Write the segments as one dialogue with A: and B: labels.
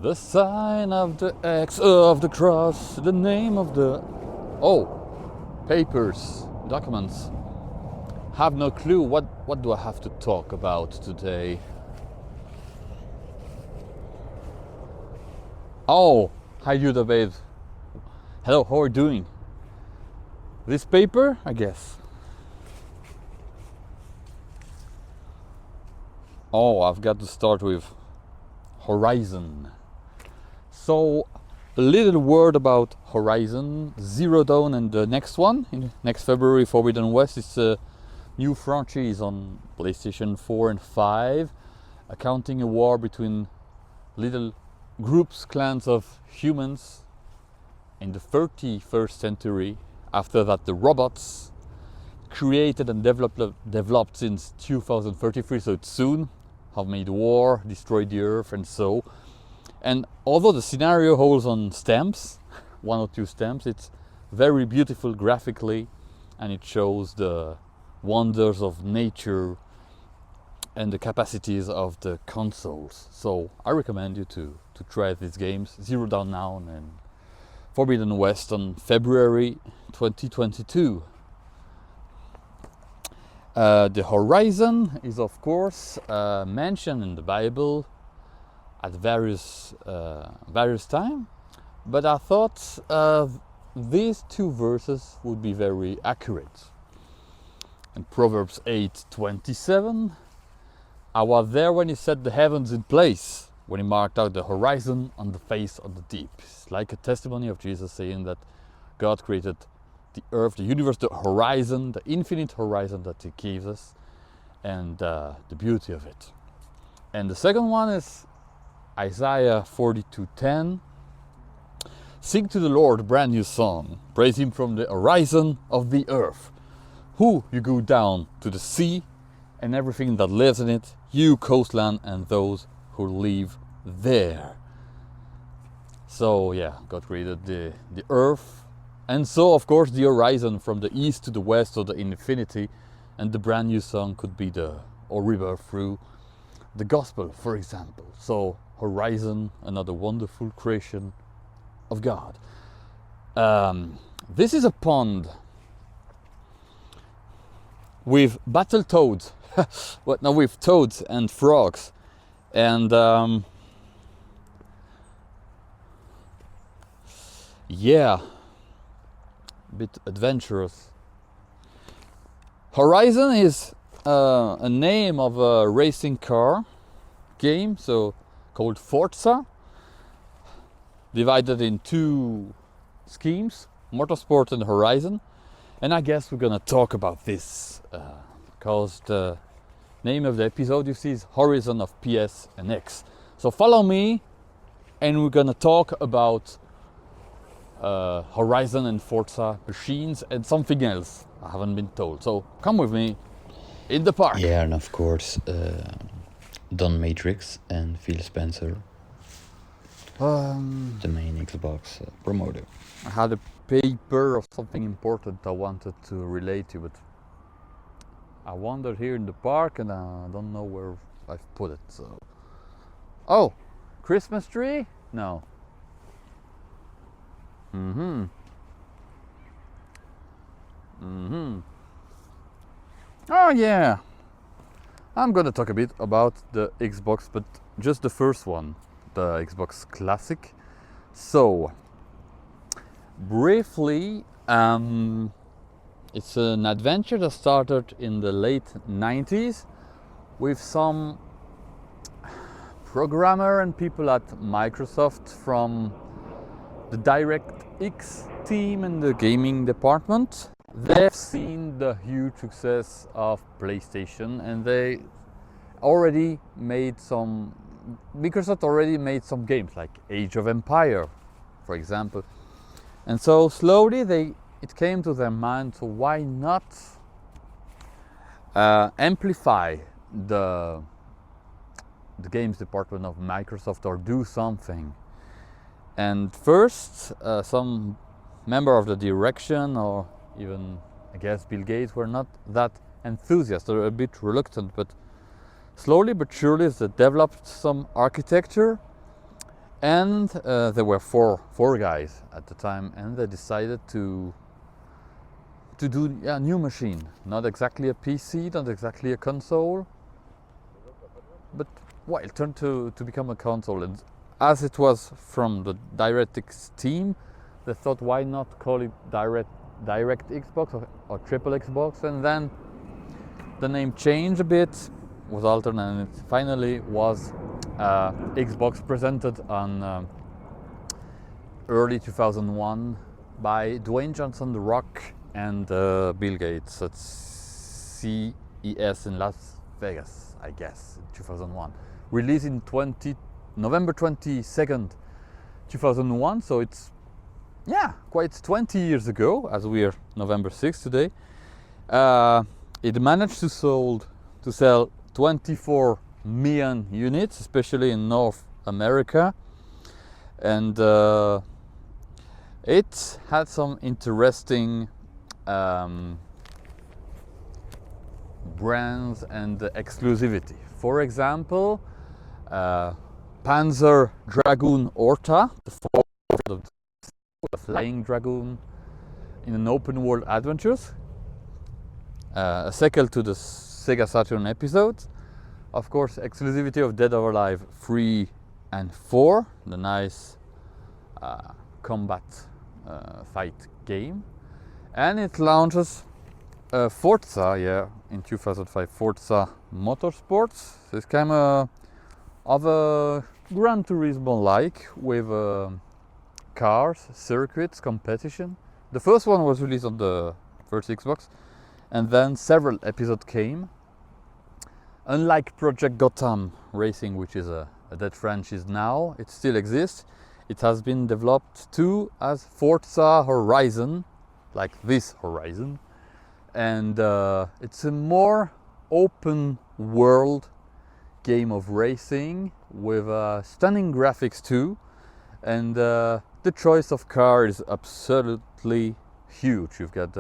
A: The sign of the X of the cross, the name of the... Oh, papers, documents. Have no clue what do I have to talk about today. Oh, hi Judah babe. Hello, how are you doing? This paper, I guess. Oh, I've got to start with Horizon. So, a little word about Horizon Zero Dawn and the next one, next February, Forbidden West. It's a new franchise on PlayStation 4 and 5, accounting a war between little groups, clans of humans in the 31st century. After that, the robots created and developed since 2033, so it's soon, have made war, destroyed the earth, and so. And although the scenario holds on stamps, 1 or 2 stamps, it's very beautiful graphically, and it shows the wonders of nature and the capacities of the consoles. So I recommend you to try these games, Zero Dawn now and Forbidden West on February 2022. The Horizon is of course mentioned in the Bible at various times, but I thought these 2 verses would be very accurate. In Proverbs 8:27, I was there when he set the heavens in place, when he marked out the horizon on the face of the deep. It's like a testimony of Jesus saying that God created the earth, the universe, the horizon, the infinite horizon that he gives us, and the beauty of it. And the second one is Isaiah 42:10. Sing to the Lord a brand new song. Praise him from the horizon of the earth. Who you go down to the sea and everything that lives in it, you coastland and those who live there. So yeah, God created the earth, and so of course the horizon from the east to the west, or the infinity, and the brand new song could be or river through the gospel, for example. So Horizon, another wonderful creation of God. This is a pond with battle toads, with toads and frogs, and yeah, a bit adventurous. Horizon is a name of a racing car game, so called Forza, divided in 2 schemes, Motorsport and Horizon. And I guess we're gonna talk about this because the name of the episode you see is Horizon of PS and X. So follow me, and we're gonna talk about Horizon and Forza machines and something else I haven't been told. So come with me in the park.
B: Yeah, and of course, Don Matrix and Phil Spencer, the main Xbox promoter.
A: I had a paper of something important I wanted to relate to, but I wandered here in the park and I don't know where I've put it. So, oh, Christmas tree? No. Oh yeah. I'm gonna talk a bit about the Xbox, but just the first one, the Xbox Classic. So, briefly, it's an adventure that started in the late 90s with some programmer and people at Microsoft from the DirectX team in the gaming department. They've seen the huge success of PlayStation, and Microsoft already made some games like Age of Empire, for example. And so slowly it came to their mind, so why not amplify the games department of Microsoft, or do something. And first, some member of the direction, or even I guess Bill Gates, were not that enthusiastic. They were a bit reluctant, but slowly but surely they developed some architecture And there were four guys at the time, and they decided to do a new machine, not exactly a PC, not exactly a console, but well, it turned to become a console. And as it was from the DirectX team, they thought, why not call it Direct Xbox or Triple Xbox? And then the name changed a bit, was altered, and it finally was Xbox, presented on early 2001 by Dwayne Johnson, The Rock, and Bill Gates at CES in Las Vegas, I guess, in 2001. Released in November 22nd, 2001, so it's quite 20 years ago, as we are November 6th today. It managed to sell 24 million units, especially in North America, and it had some interesting brands and exclusivity. For example, Panzer Dragoon Orta, the flying dragoon in an open world adventures, a sequel to the Sega Saturn episode. Of course, exclusivity of Dead or Alive 3 and 4, the nice combat fight game. And it launches Forza, in 2005, Forza Motorsports. So it's kind of a Gran Turismo-like, with cars, circuits, competition. The first one was released on the first Xbox, and then several episodes came. Unlike Project Gotham Racing, which is a dead franchise now, it still exists. It has been developed too as Forza Horizon, like this Horizon, and it's a more open world game of racing with stunning graphics too, and the choice of car is absolutely huge. You've got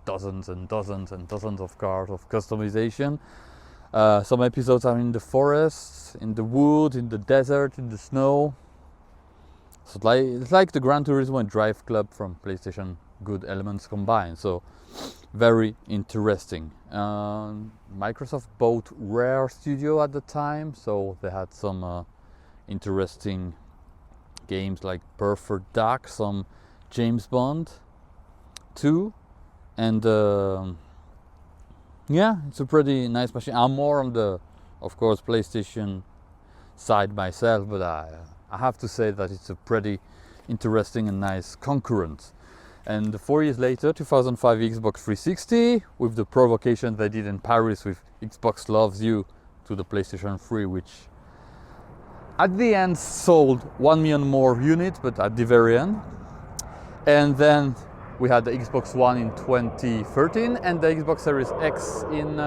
A: dozens and dozens and dozens of cars of customization. Some episodes are in the forests, in the wood, in the desert, in the snow. So it's like the Gran Turismo and Drive Club from PlayStation, good elements combined. So very interesting. Microsoft bought Rare Studio at the time, so they had some interesting games like Perfect Dark, some James Bond 2, and it's a pretty nice machine. I'm more on the, of course, PlayStation side myself, but I have to say that it's a pretty interesting and nice concurrent. And 4 years later, 2005, Xbox 360, with the provocation they did in Paris with Xbox Loves You to the PlayStation 3, which at the end sold 1 million more units, but at the very end. And then we had the Xbox One in 2013 and the Xbox Series X and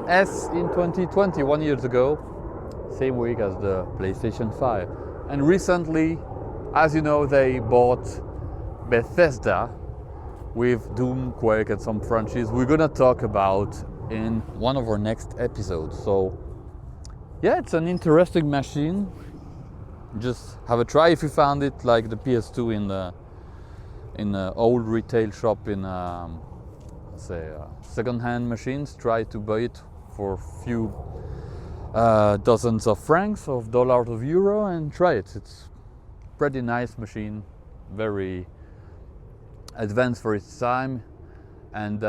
A: S in 2020, 1 year ago, same week as the PlayStation 5. And recently, as you know, they bought Bethesda with Doom, Quake, and some franchises we're gonna talk about in one of our next episodes. So it's an interesting machine. Just have a try if you found it, like the PS2 in the old retail shop in second-hand machines. Try to buy it for a few dozens of francs, of dollars, of euro, and try it. It's pretty nice machine, very advanced for its time, and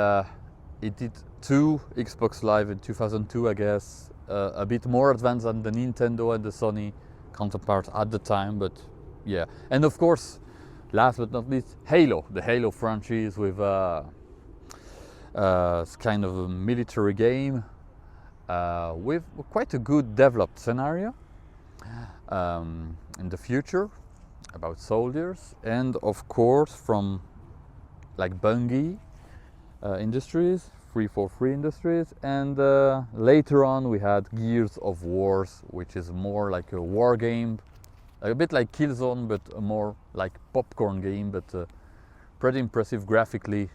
A: it did 2 Xbox Live in 2002, I guess, a bit more advanced than the Nintendo and the Sony counterparts at the time, but and of course, last but not least, Halo, the Halo franchise, with kind of a military game with quite a good developed scenario in the future about soldiers, and of course from like Bungie Industries, 343 Industries, and later on we had Gears of Wars, which is more like a war game, a bit like Killzone, but a more like popcorn game, but pretty impressive graphically.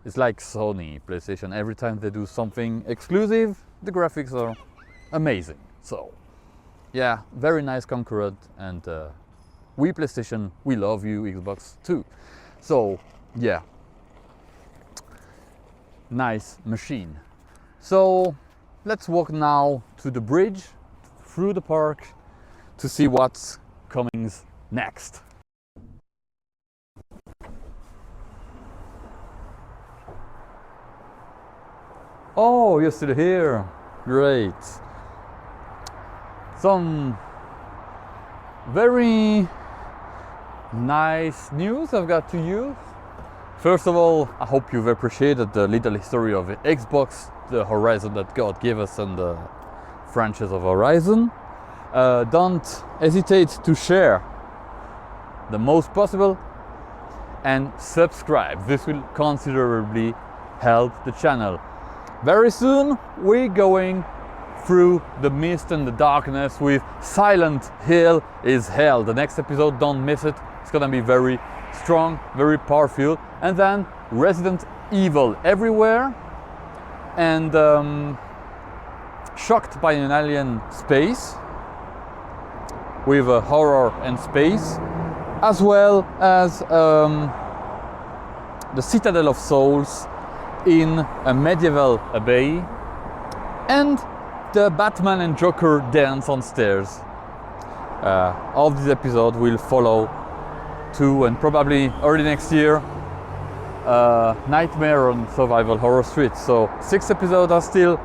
A: It's like Sony, PlayStation, every time they do something exclusive, the graphics are amazing. So yeah, very nice Concurrent, and we PlayStation, we love you, Xbox too. So yeah, nice machine. So let's walk now to the bridge, through the park, to see what's coming next. Oh, you're still here. Great. Some very nice news I've got to you. First of all, I hope you've appreciated the little history of Xbox, the Horizon that God gave us, and the franchise of Horizon. Don't hesitate to share the most possible and subscribe. This will considerably help the channel. Very soon we're going through the mist and the darkness with Silent Hill is Hell. The next episode, don't miss it. It's gonna be very strong, very powerful. And then Resident Evil everywhere, and Shocked by an Alien Space, with horror and space, as well as the Citadel of Souls in a medieval abbey, and the Batman and Joker dance on stairs. All these episodes will follow to, and probably early next year, Nightmare on Survival Horror Street. So 6 episodes are still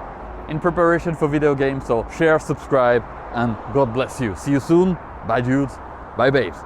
A: in preparation for video games, so share, subscribe, and God bless you. See you soon. Bye dudes, bye babes.